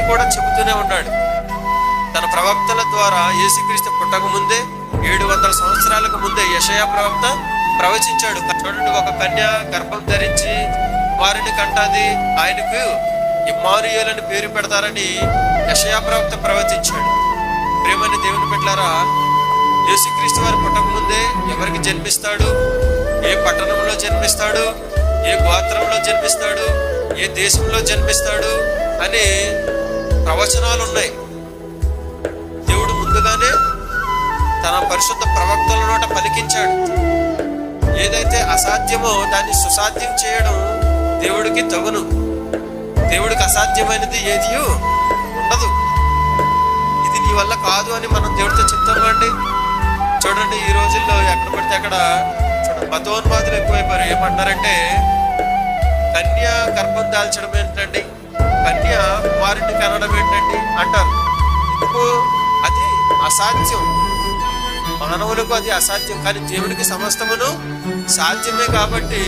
కూడా చెబుతూనే ఉన్నాడు. తన ప్రవక్తల ద్వారా యేసుక్రీస్తు పుట్టక ముందే 700 సంవత్సరాలకు ముందే యెషయా ప్రవక్త ప్రవచించాడు. చూడండి, ఒక కన్య గర్భం ధరించి వారిని కంటాది, ఆయనకు ఇమ్మానుయేలు అని పేరు పెడతారని యెషయా ప్రవక్త ప్రవచించాడు. ప్రేమని దేవుని బిడ్డలారా, యేసుక్రీస్తు వారు పుట్టక ముందే ఎవరికి జన్మిస్తాడు, ఏ పట్టణంలో జన్మిస్తాడు, ఏ గోత్రంలో జన్మిస్తాడు, ఏ దేశంలో జన్మిస్తాడు అని ప్రవచనాలు ఉన్నాయి. దేవుడు ముందుగానే తన పరిశుద్ధ ప్రవక్తల నోట పలికించాడు. ఏదైతే అసాధ్యమో దాన్ని సుసాధ్యం చేయడం దేవుడికి తగును. దేవుడికి అసాధ్యమైనది ఏది ఉండదు. ఇది నీ వల్ల కాదు అని మనం దేవుడితో చెప్తామండి. చూడండి, ఈ రోజుల్లో ఎక్కడ పడితే అక్కడ మతోన్మాదులు ఎక్కువైపోయారు. ఏమంటారంటే, కన్య గర్భం దాల్చడం ఏంటండి, కన్య కుమారుడిని కనడం ఏంటండి అంటారు. ఎందుకు? అది అసాధ్యం, మానవులకు అది అసాధ్యం. కానీ దేవుడికి సమస్తమును సాధ్యమే. కాబట్టి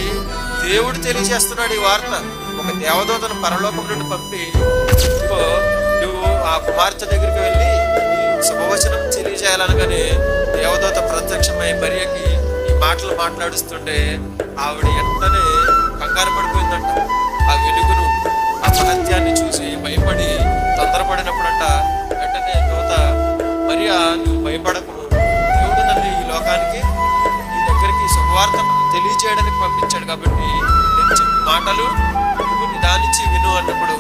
దేవుడు తెలియజేస్తున్నాడు ఈ వార్త. ఒక దేవదూతను పరలోకం నుండి పంపి, నువ్వు ఆ కుమార్తె దగ్గరికి వెళ్ళి శుభవచనం తెలియజేయాలనగానే దేవదూత ప్రత్యక్షమై మరియకి ఈ మాటలు మాట్లాడుస్తుంటే ఆవిడ వెంటనే కంగారు పడిపోయిందంట. ఆ వెలుగును, ఆ మహత్యాన్ని చూసి భయపడి తొందరపడినప్పుడంట వెంటనే దూత, మరియా నువ్వు భయపడకు, దేవుడు నన్ను ఈ లోకానికి నీ దగ్గరికి శుభవార్త తెలియజేయడానికి పంపించాడు. కాబట్టి నేను చెప్పిన మాటలు నువ్వు నిదానించి విను అన్నప్పుడు